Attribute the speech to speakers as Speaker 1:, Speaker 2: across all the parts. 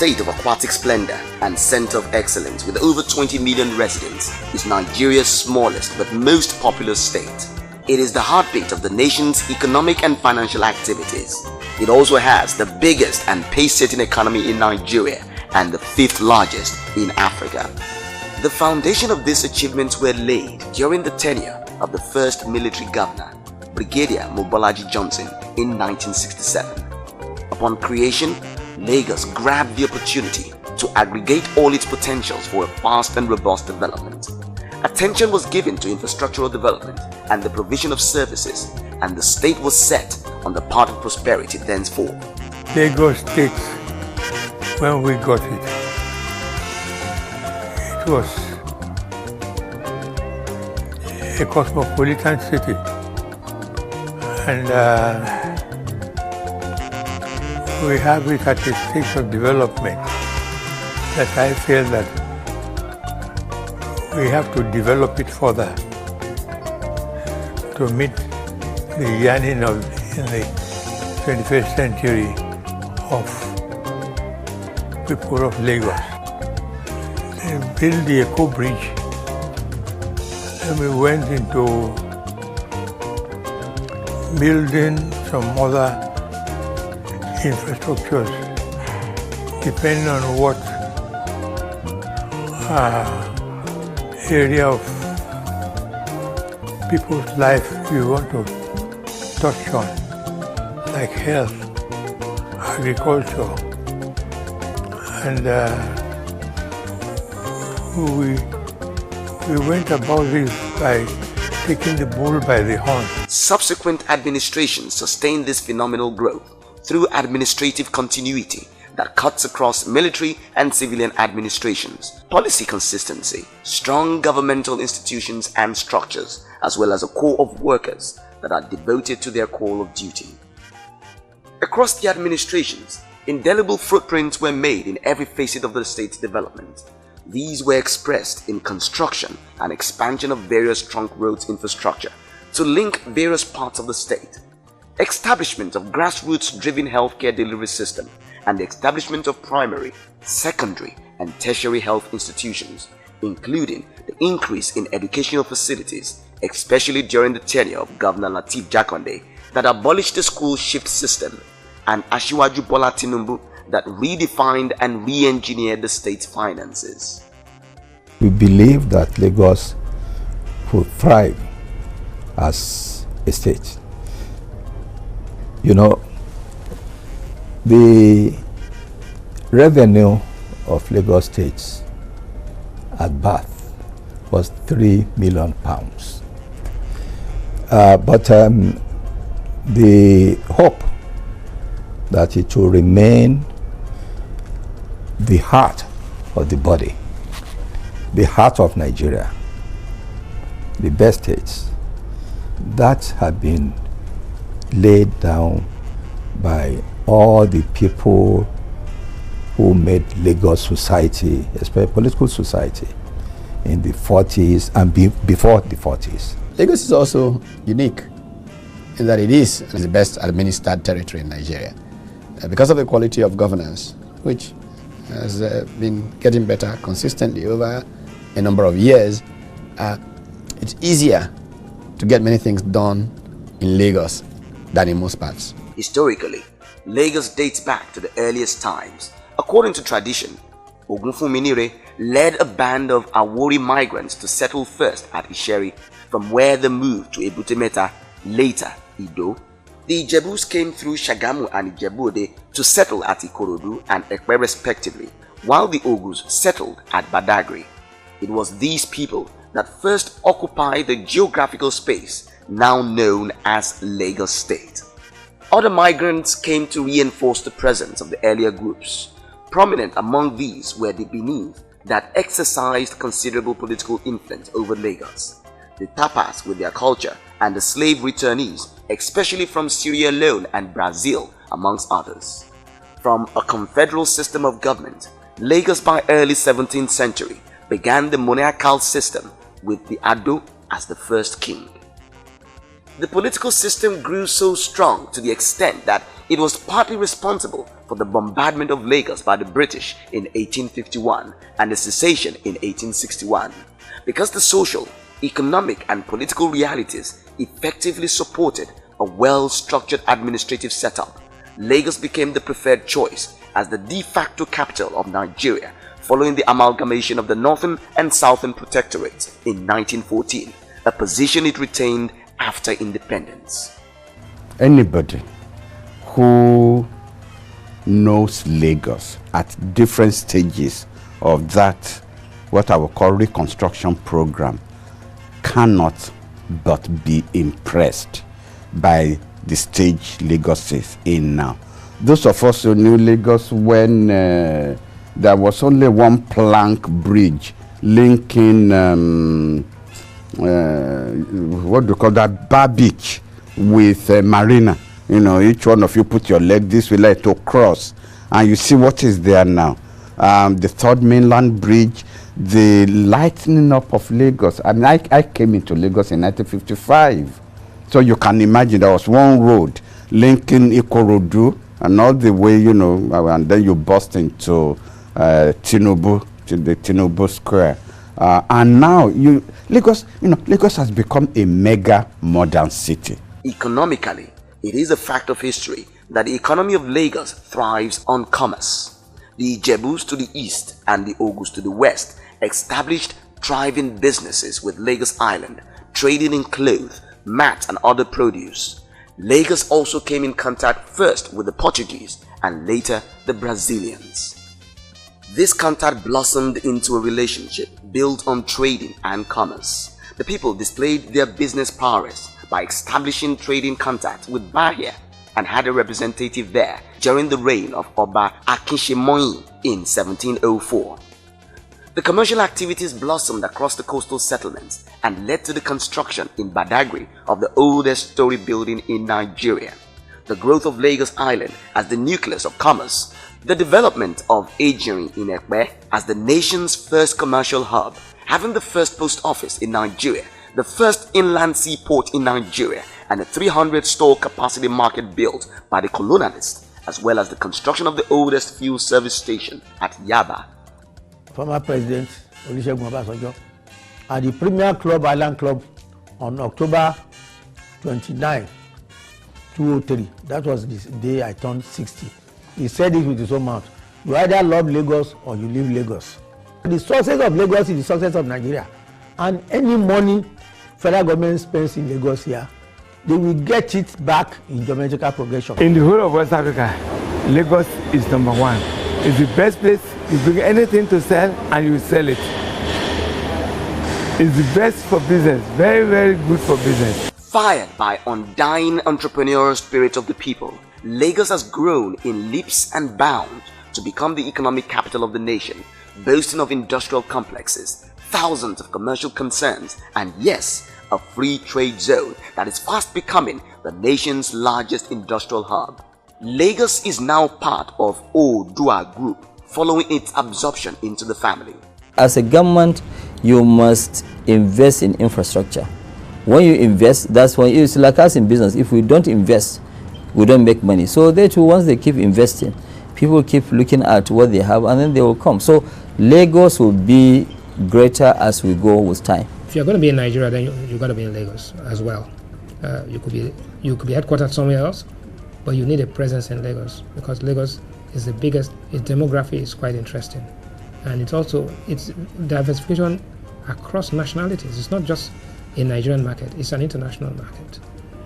Speaker 1: state of aquatic splendor and center of excellence with over 20 million residents, is Nigeria's smallest but most populous state. It is the heartbeat of the nation's economic and financial activities. It also has the biggest and pace-setting economy in Nigeria and the 5th largest in Africa. The foundation of these achievements were laid during the tenure of the first military governor, Brigadier Mobolaji Johnson, in 1967. Upon creation, Lagos grabbed the opportunity to aggregate all its potentials for a fast and robust development. Attention was given to infrastructural development and the provision of services, and the state was set on the path of prosperity thenceforth.
Speaker 2: Lagos State, when we got it, it was a cosmopolitan city, and we have it at a stage of development that I feel that we have to develop it further to meet the yearning of in the 21st century of people of Lagos. They built the Eco Bridge, and we went into building some other infrastructures depending on what area of people's life you want to touch on, like health, agriculture, and we went about this by taking the bull by the horn.
Speaker 1: Subsequent administrations sustained this phenomenal growth through administrative continuity that cuts across military and civilian administrations, policy consistency, strong governmental institutions and structures, as well as a core of workers that are devoted to their call of duty. Across the administrations, indelible footprints were made in every facet of the state's development. These were expressed in construction and expansion of various trunk roads infrastructure to link various parts of the state, establishment of grassroots-driven healthcare delivery system, and the establishment of primary, secondary, and tertiary health institutions, including the increase in educational facilities, especially during the tenure of Governor Lateef Jakonde, that abolished the school shift system, and Asiwaju Bola Tinubu, that redefined and re-engineered the state's finances.
Speaker 3: We believe that Lagos will thrive as a state. You know, the revenue of Lagos State at birth was £3 million. But the hope that it will remain the heart of the body, the heart of Nigeria, the best states, that have been laid down by all the people who made Lagos society, especially political society, in the 40s and before the 40s.
Speaker 4: Lagos is also unique in that it is the best administered territory in Nigeria because of the quality of governance, which has been getting better consistently over a number of years. It's easier to get many things done in Lagos than in most parts.
Speaker 1: Historically, Lagos dates back to the earliest times. According to tradition, Ogunfunminire led a band of Awori migrants to settle first at Isheri, from where they moved to Ebutemeta, later Ido. The Ijebus came through Shagamu and Ijebu-Ode to settle at Ikorodu and Ekpe respectively, while the Ogus settled at Badagry. It was these people that first occupied the geographical space now known as Lagos State. Other migrants came to reinforce the presence of the earlier groups. Prominent among these were the Benin that exercised considerable political influence over Lagos, the Tapas with their culture, and the slave returnees, especially from Sierra Leone and Brazil, amongst others. From a confederal system of government, Lagos by early 17th century began the monarchical system with the Ado as the first king. The political system grew so strong to the extent that it was partly responsible for the bombardment of Lagos by the British in 1851 and the secession in 1861. Because the social, economic and political realities effectively supported a well-structured administrative setup, Lagos became the preferred choice as the de facto capital of Nigeria following the amalgamation of the Northern and Southern Protectorates in 1914, a position it retained after independence.
Speaker 5: Anybody who knows Lagos at different stages of that, what I will call reconstruction program, cannot but be impressed by the stage Lagos is in now. Those of us who knew Lagos when there was only one plank bridge linking what do you call that, Bar Beach with Marina. You know, each one of you put your leg this way like to cross, and you see what is there now. The third mainland bridge, the lightening up of Lagos. I mean, I came into Lagos in 1955, so you can imagine there was one road linking Ikorodu and all the way, you know, and then you bust into Tinubu, to the Tinubu Square. And now Lagos has become a mega modern city.
Speaker 1: Economically, it is a fact of history that the economy of Lagos thrives on commerce. The Ijebus to the east and the Ogus to the west established thriving businesses with Lagos Island, trading in clothes, mats and other produce. Lagos also came in contact first with the Portuguese and later the Brazilians. This contact blossomed into a relationship built on trading and commerce. The people displayed their business prowess by establishing trading contact with Bahia and had a representative there during the reign of Oba Adeoye in 1704. The commercial activities blossomed across the coastal settlements and led to the construction in Badagry of the oldest story building in Nigeria, the growth of Lagos Island as the nucleus of commerce, the development of Ejiri in Ekpe as the nation's first commercial hub, having the first post office in Nigeria, the first inland seaport in Nigeria, and a 300-store capacity market built by the colonialists, as well as the construction of the oldest fuel service station at Yaba.
Speaker 2: Former President Olusegun Obasanjo at the Premier Club Island Club on October 29, 2003. That was the day I turned 60. He said it with his own mouth. You either love Lagos or you leave Lagos. The success of Lagos is the success of Nigeria. And any money federal government spends in Lagos here, they will get it back in geometrical progression.
Speaker 6: In the whole of West Africa, Lagos is number one. It's the best place. You bring anything to sell and you sell it. It's the best for business. Very, very good for business.
Speaker 1: Fired by undying entrepreneurial spirit of the people, Lagos has grown in leaps and bounds to become the economic capital of the nation, boasting of industrial complexes, thousands of commercial concerns, and yes, a free trade zone that is fast becoming the nation's largest industrial hub. Lagos is now part of Oodua Group, following its absorption into the family.
Speaker 7: As a government, you must invest in infrastructure. When you invest, that's when it's like us in business. If we don't invest, we don't make money. So they too, once they keep investing, people keep looking at what they have and then they will come. So Lagos will be greater as we go with time.
Speaker 8: If you're going to be in Nigeria, then you've got to be in Lagos as well. You could be headquartered somewhere else, but you need a presence in Lagos because Lagos is the biggest. Its demography is quite interesting, and it's diversification across nationalities. It's not just a Nigerian market; it's an international market.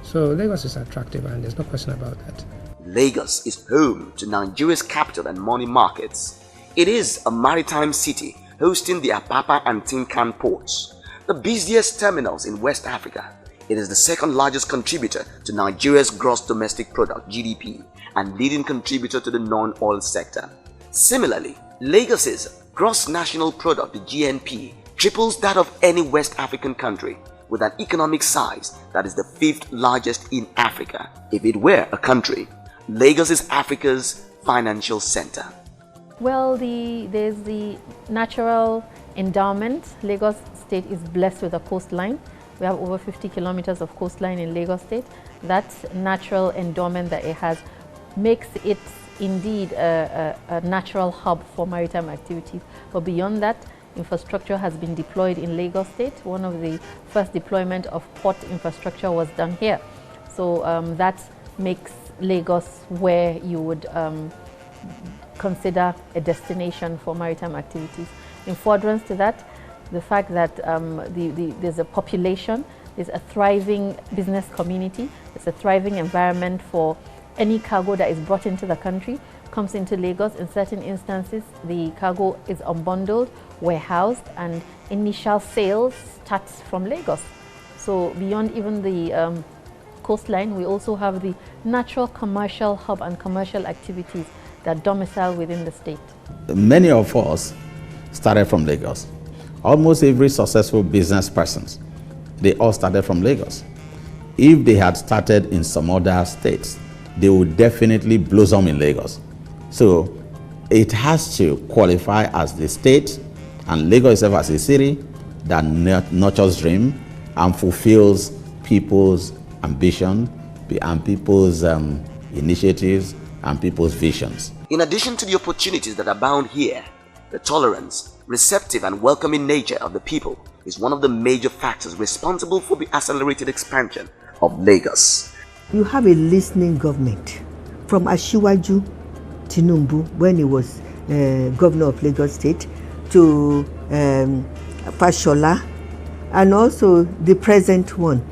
Speaker 8: So Lagos is attractive, and there's no question about that.
Speaker 1: Lagos is home to Nigeria's capital and money markets. It is a maritime city hosting the Apapa and Tinkan ports, the busiest terminals in West Africa. It is the second largest contributor to Nigeria's gross domestic product (GDP) and leading contributor to the non-oil sector. Similarly, Lagos's gross national product (GNP) triples that of any West African country, with an economic size that is the 5th largest in Africa. If it were a country, Lagos is Africa's financial center.
Speaker 9: Well, there's the natural endowment. Lagos State is blessed with a coastline. We have over 50 kilometers of coastline in Lagos State. That natural endowment that it has makes it indeed a natural hub for maritime activities. But beyond that, infrastructure has been deployed in Lagos State. One of the first deployment of port infrastructure was done here. So that makes Lagos where you would consider a destination for maritime activities. In furtherance to that, the fact that there's a population, there's a thriving business community, there's a thriving environment for any cargo that is brought into the country, comes into Lagos. In certain instances, the cargo is unbundled, warehoused, and initial sales starts from Lagos. So beyond even the coastline, we also have the natural commercial hub and commercial activities that domicile within the state.
Speaker 10: Many of us started from Lagos. Almost every successful business person, they all started from Lagos. If they had started in some other states, they would definitely blossom in Lagos. So it has to qualify as the state, and Lagos itself as a city that nurtures dream and fulfills people's ambition and people's initiatives and people's visions.
Speaker 1: In addition to the opportunities that abound here, the tolerance, receptive and welcoming nature of the people is one of the major factors responsible for the accelerated expansion of Lagos.
Speaker 11: You have a listening government from Asiwaju Tinubu when he was governor of Lagos State to Fashola and also the present one.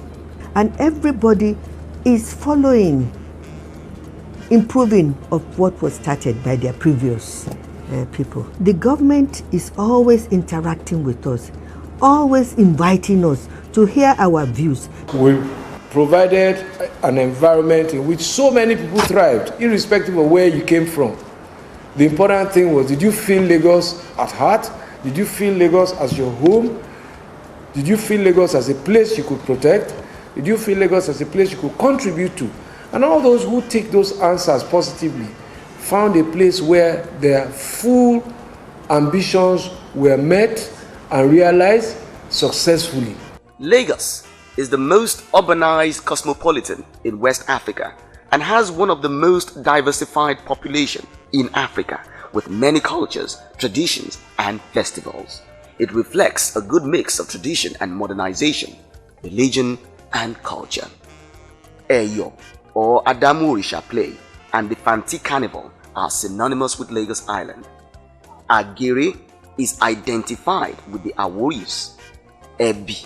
Speaker 11: And everybody is following, improving of what was started by their previous people. The government is always interacting with us, always inviting us to hear our views.
Speaker 12: We provided an environment in which so many people thrived, irrespective of where you came from. The important thing was, did you feel Lagos at heart? Did you feel Lagos as your home? Did you feel Lagos as a place you could protect? Did you feel Lagos as a place you could contribute to? And all those who take those answers positively found a place where their full ambitions were met and realized successfully.
Speaker 1: Lagos is the most urbanized cosmopolitan in West Africa and has one of the most diversified population in Africa, with many cultures, traditions and festivals. It reflects a good mix of tradition and modernization, religion and culture. Eyo or Adamurisha play and the Fanti Carnival are synonymous with Lagos Island. Agiri is identified with the Aworis. Ebi,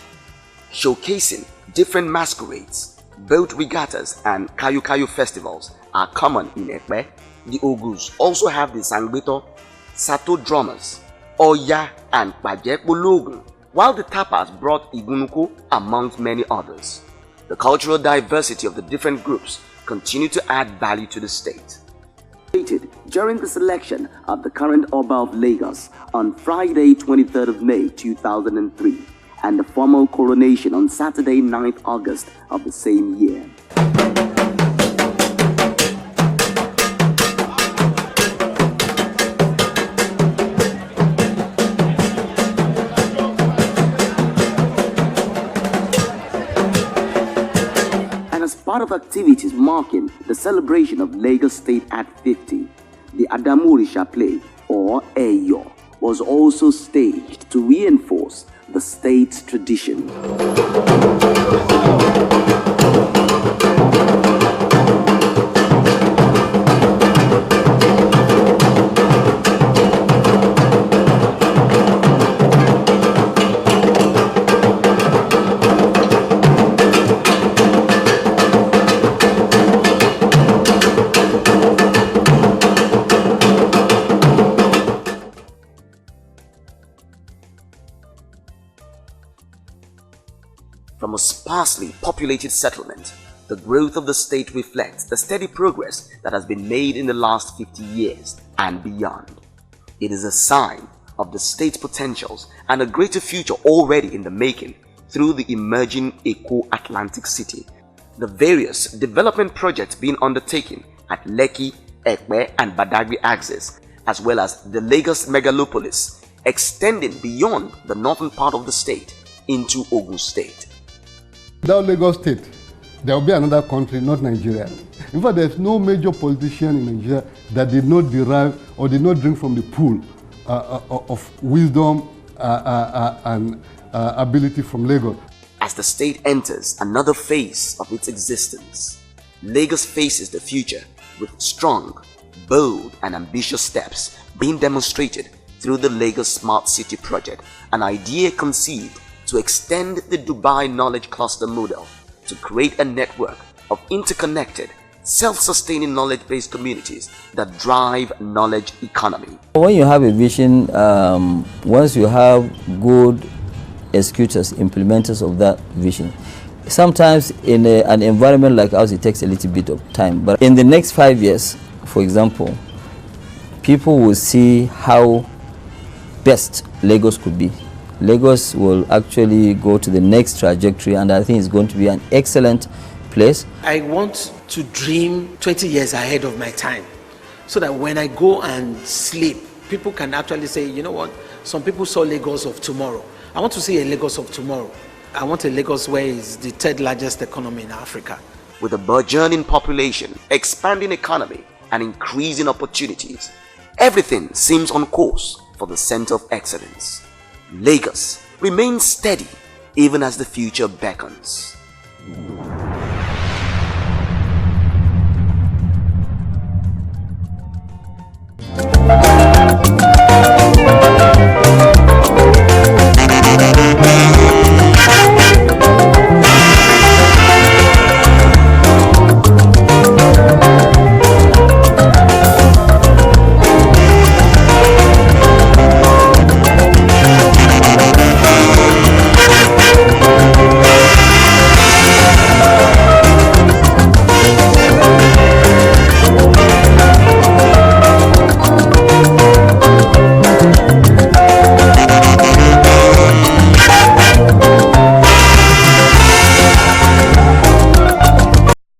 Speaker 1: showcasing different masquerades, boat regattas and Kayu festivals are common in Ekpe. The Ogus also have the Sangbeto, Sato drummers, Oya and Bajekbologun, while the Tapas brought Igunuku amongst many others. The cultural diversity of the different groups continue to add value to the state. During the selection of the current Oba of Lagos on Friday 23rd of May 2003 and the formal coronation on Saturday 9th August of the same year. Part of activities marking the celebration of Lagos State at 50, the Adamurisha play, or Eyo, was also staged to reinforce the state's tradition. From a sparsely populated settlement, the growth of the state reflects the steady progress that has been made in the last 50 years and beyond. It is a sign of the state's potentials and a greater future already in the making through the emerging Eco-Atlantic city. The various development projects being undertaken at Lekki, Ekpe and Badagry axis, as well as the Lagos megalopolis, extending beyond the northern part of the state into Ogun State.
Speaker 13: Without Lagos State, there will be another country, not Nigeria. In fact, there's no major politician in Nigeria that did not derive or did not drink from the pool of wisdom and ability from Lagos.
Speaker 1: As the state enters another phase of its existence, Lagos faces the future with strong, bold and ambitious steps being demonstrated through the Lagos Smart City project, an idea conceived to extend the Dubai Knowledge Cluster model to create a network of interconnected, self-sustaining knowledge-based communities that drive knowledge economy.
Speaker 7: When you have a vision, once you have good executors, implementers of that vision, sometimes in an environment like ours, it takes a little bit of time. But in the next 5 years, for example, people will see how best Lagos could be. Lagos will actually go to the next trajectory, and I think it's going to be an excellent place.
Speaker 14: I want to dream 20 years ahead of my time, so that when I go and sleep, people can actually say, you know what, some people saw Lagos of tomorrow. I want to see a Lagos of tomorrow. I want a Lagos where it's the third largest economy in Africa.
Speaker 1: With a burgeoning population, expanding economy, and increasing opportunities, everything seems on course for the center of excellence. Lagos remains steady even as the future beckons.